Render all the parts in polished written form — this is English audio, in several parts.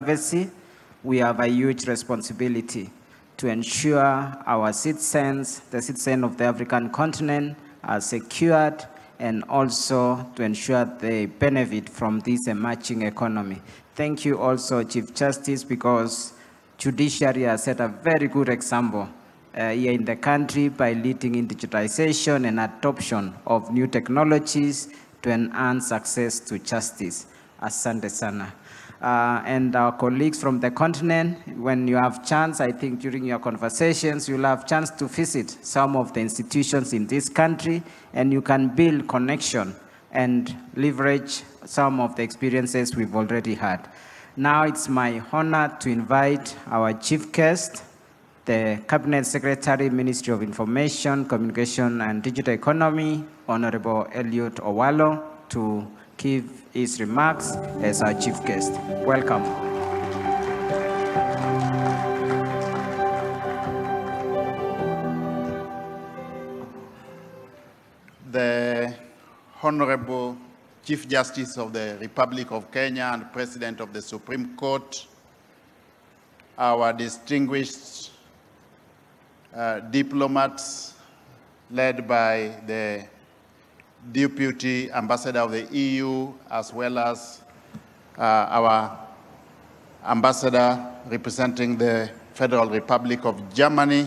privacy, we have a huge responsibility to ensure our citizens, the citizens of the African continent, are secured and also to ensure they benefit from this emerging economy. Thank you also, Chief Justice, because judiciary has set a very good example here in the country by leading in digitization and adoption of new technologies to enhance access to justice. Asante sana. And our colleagues from the continent, when you have chance, I think during your conversations, you'll have chance to visit some of the institutions in this country, and you can build connection and leverage some of the experiences we've already had. Now it's my honor to invite our chief guest, the Cabinet Secretary, Ministry of Information, Communication and Digital Economy, Honorable Eliud Owalo, to give his remarks as our chief guest. Welcome. The Honorable Chief Justice of the Republic of Kenya and President of the Supreme Court, our distinguished diplomats led by the Deputy Ambassador of the EU, as well as our Ambassador representing the Federal Republic of Germany,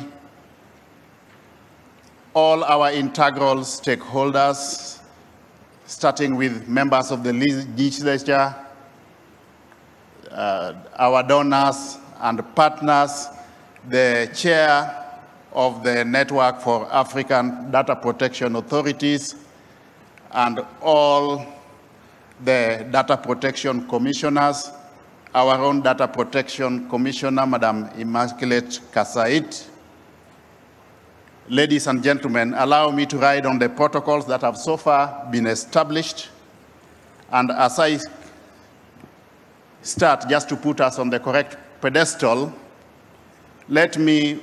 all our integral stakeholders, starting with members of the legislature, our donors and partners, the chair of the Network for African Data Protection Authorities, and all the data protection commissioners, our own data protection commissioner, Madam Immaculate Kasait. Ladies and gentlemen, allow me to ride on the protocols that have so far been established. And as I start, just to put us on the correct pedestal, let me,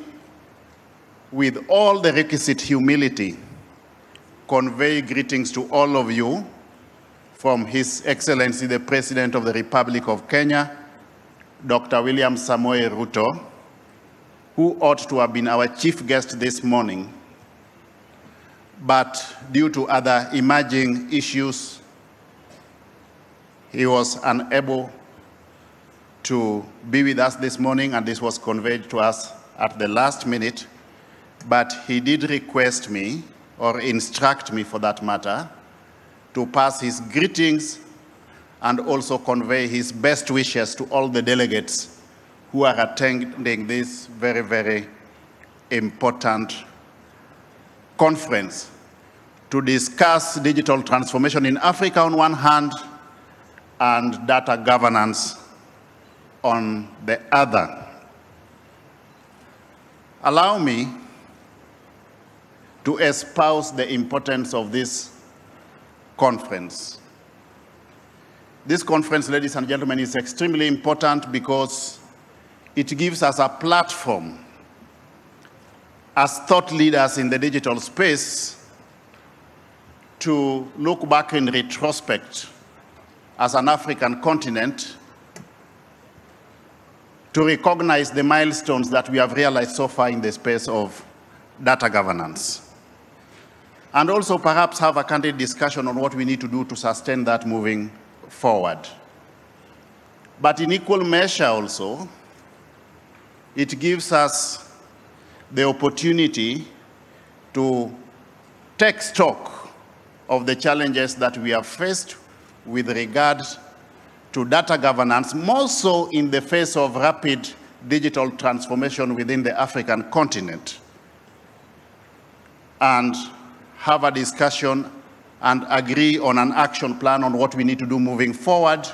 with all the requisite humility, convey greetings to all of you from His Excellency, the President of the Republic of Kenya, Dr. William Samoei Ruto, who ought to have been our chief guest this morning, but due to other emerging issues, he was unable to be with us this morning, and this was conveyed to us at the last minute. But he did request me, or instruct me for that matter, to pass his greetings and also convey his best wishes to all the delegates who are attending this very, very important conference to discuss digital transformation in Africa on one hand and data governance on the other. Allow me to espouse the importance of this conference. This conference, ladies and gentlemen, is extremely important because it gives us a platform as thought leaders in the digital space to look back in retrospect as an African continent, to recognize the milestones that we have realized so far in the space of data governance, and also perhaps have a candid discussion on what we need to do to sustain that moving forward. But in equal measure also, it gives us the opportunity to take stock of the challenges that we have faced with regard to data governance, more so in the face of rapid digital transformation within the African continent, and have a discussion and agree on an action plan on what we need to do moving forward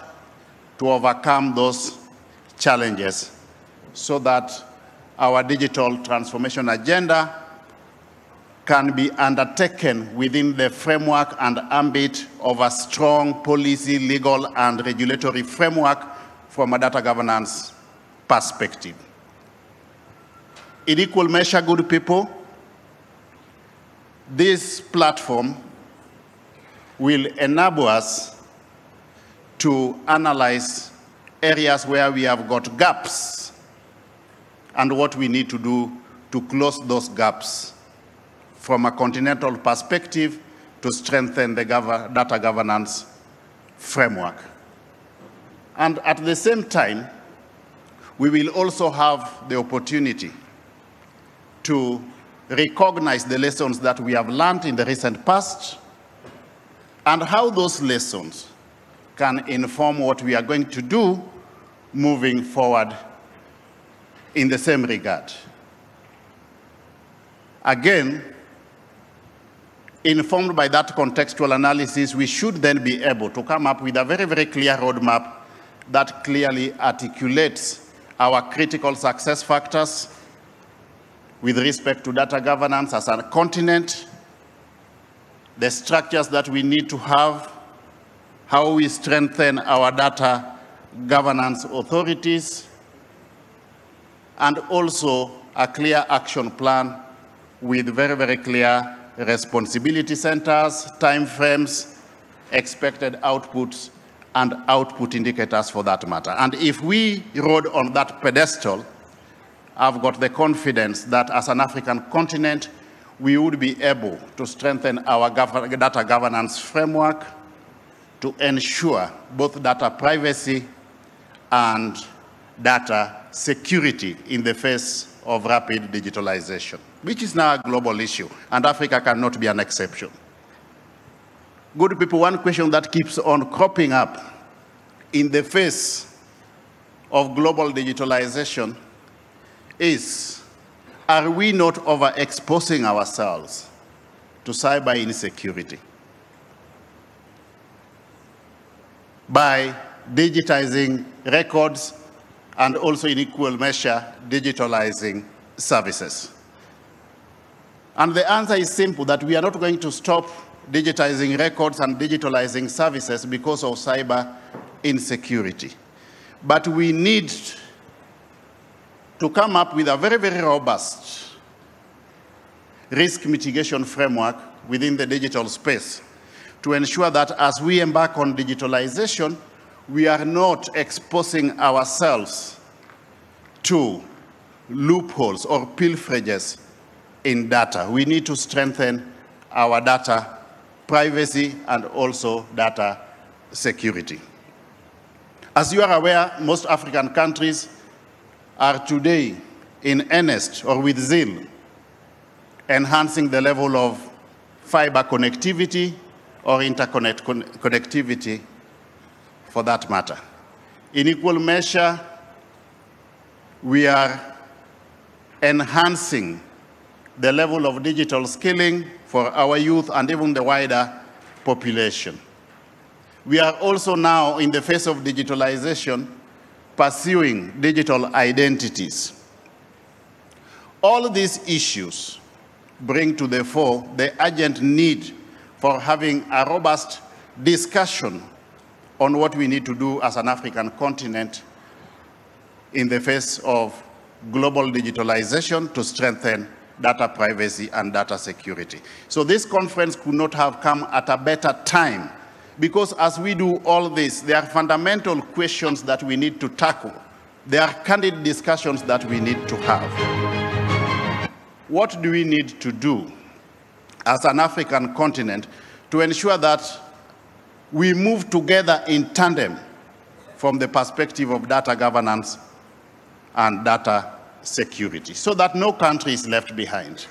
to overcome those challenges so that our digital transformation agenda can be undertaken within the framework and ambit of a strong policy, legal, and regulatory framework from a data governance perspective. In equal measure, good people, this platform will enable us to analyze areas where we have got gaps and what we need to do to close those gaps from a continental perspective to strengthen the data governance framework. And at the same time, we will also have the opportunity to recognize the lessons that we have learned in the recent past and how those lessons can inform what we are going to do moving forward in the same regard. Again, informed by that contextual analysis, we should then be able to come up with a very, very clear roadmap that clearly articulates our critical success factors with respect to data governance as a continent, the structures that we need to have, how we strengthen our data governance authorities, and also a clear action plan with very, very clear responsibility centers, timeframes, expected outputs, and output indicators for that matter. And if we rode on that pedestal, I've got the confidence that as an African continent, we would be able to strengthen our data governance framework to ensure both data privacy and data security in the face of rapid digitalization, which is now a global issue, and Africa cannot be an exception. Good people, one question that keeps on cropping up in the face of global digitalization is, are we not overexposing ourselves to cyber insecurity by digitizing records and also in equal measure digitalizing services? And the answer is simple, that we are not going to stop digitizing records and digitalizing services because of cyber insecurity. But we need to come up with a very, very robust risk mitigation framework within the digital space to ensure that as we embark on digitalization, we are not exposing ourselves to loopholes or pilferages in data. We need to strengthen our data privacy and also data security. As you are aware, most African countries are today in earnest or with zeal enhancing the level of fiber connectivity or interconnect connectivity for that matter. In equal measure, we are enhancing the level of digital skilling for our youth and even the wider population. We are also now, in the face of digitalization, pursuing digital identities. All these issues bring to the fore the urgent need for having a robust discussion on what we need to do as an African continent in the face of global digitalization to strengthen data privacy and data security. So this conference could not have come at a better time, because as we do all this, there are fundamental questions that we need to tackle. There are candid discussions that we need to have. What do we need to do as an African continent to ensure that we move together in tandem from the perspective of data governance and data security, so that no country is left behind?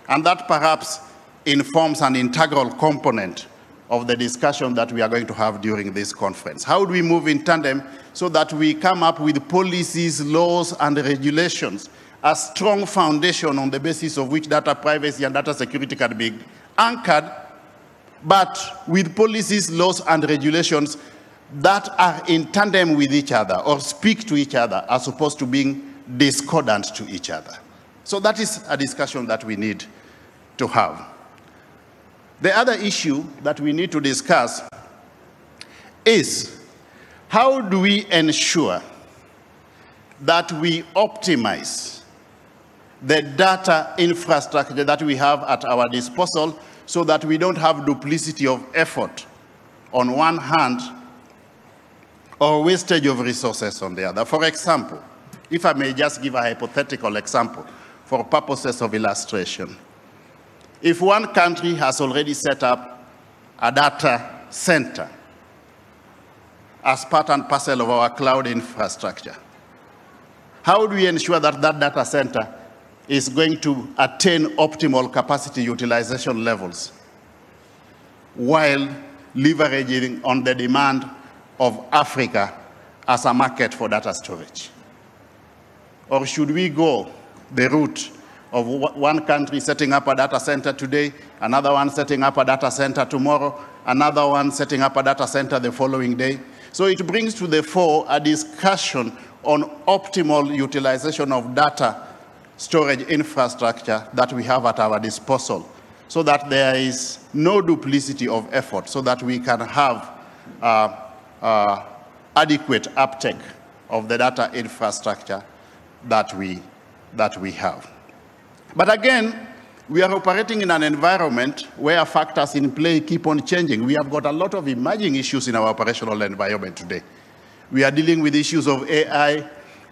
And that perhaps informs an integral component of the discussion that we are going to have during this conference. How do we move in tandem so that we come up with policies, laws, and regulations, a strong foundation on the basis of which data privacy and data security can be anchored, but with policies, laws, and regulations that are in tandem with each other or speak to each other as opposed to being discordant to each other? So that is a discussion that we need to have. The other issue that we need to discuss is, how do we ensure that we optimize the data infrastructure that we have at our disposal so that we don't have duplicity of effort on one hand, or wastage of resources on the other. For example, if I may just give a hypothetical example for purposes of illustration. If one country has already set up a data center as part and parcel of our cloud infrastructure, how do we ensure that that data center is going to attain optimal capacity utilization levels while leveraging on the demand of Africa as a market for data storage? Or should we go the route of one country setting up a data center today, another one setting up a data center tomorrow, another one setting up a data center the following day? So it brings to the fore a discussion on optimal utilization of data storage infrastructure that we have at our disposal, so that there is no duplicity of effort, so that we can have adequate uptake of the data infrastructure that we have. But again, we are operating in an environment where factors in play keep on changing. We have got a lot of emerging issues in our operational environment today. We are dealing with issues of AI,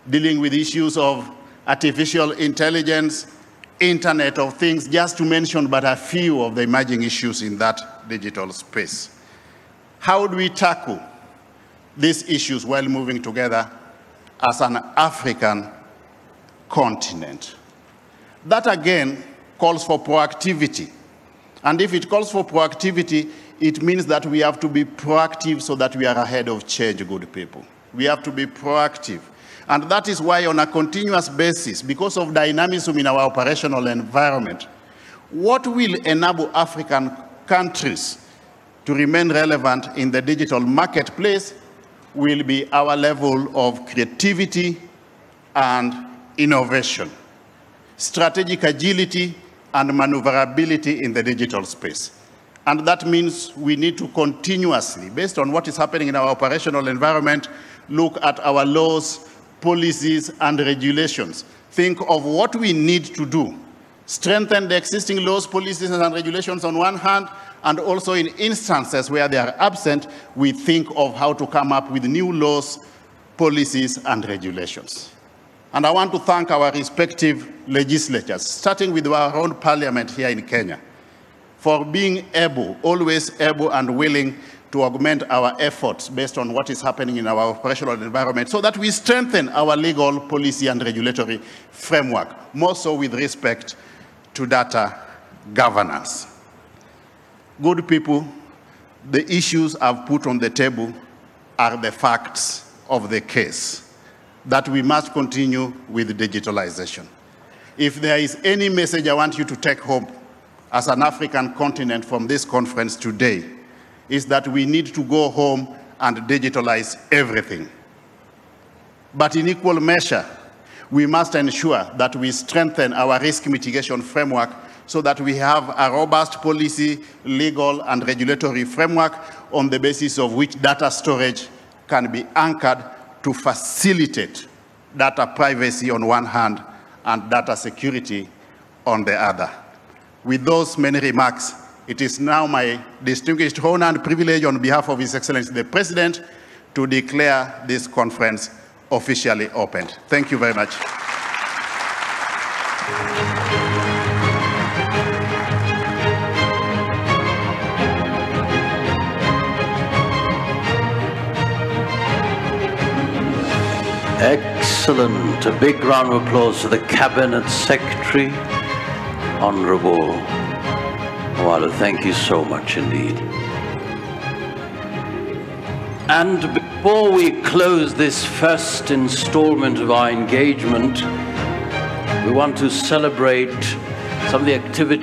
dealing with issues of artificial intelligence, Internet of Things, just to mention but a few of the emerging issues in that digital space. How do we tackle these issues while moving together as an African continent? That again calls for proactivity. And if it calls for proactivity, it means that we have to be proactive so that we are ahead of change, good people. We have to be proactive. And that is why on a continuous basis, because of dynamism in our operational environment, what will enable African countries to remain relevant in the digital marketplace will be our level of creativity and innovation, strategic agility and maneuverability in the digital space. And that means we need to continuously, based on what is happening in our operational environment, look at our laws, policies, and regulations. Think of what we need to do. Strengthen the existing laws, policies, and regulations on one hand, and also in instances where they are absent, we think of how to come up with new laws, policies, and regulations. And I want to thank our respective legislatures, starting with our own parliament here in Kenya, for being able, always able and willing to augment our efforts based on what is happening in our operational environment so that we strengthen our legal, policy, and regulatory framework, more so with respect to data governance. Good people, the issues I've put on the table are the facts of the case, that we must continue with digitalization. If there is any message I want you to take home as an African continent from this conference today, is that we need to go home and digitalize everything. But in equal measure, we must ensure that we strengthen our risk mitigation framework so that we have a robust policy, legal, and regulatory framework on the basis of which data storage can be anchored to facilitate data privacy on one hand and data security on the other. With those many remarks, it is now my distinguished honor and privilege on behalf of His Excellency the President to declare this conference officially opened. Thank you very much. Excellent. A big round of applause for the Cabinet Secretary, Honorable Owalo. Thank you so much indeed. And before we close this first installment of our engagement, we want to celebrate some of the activities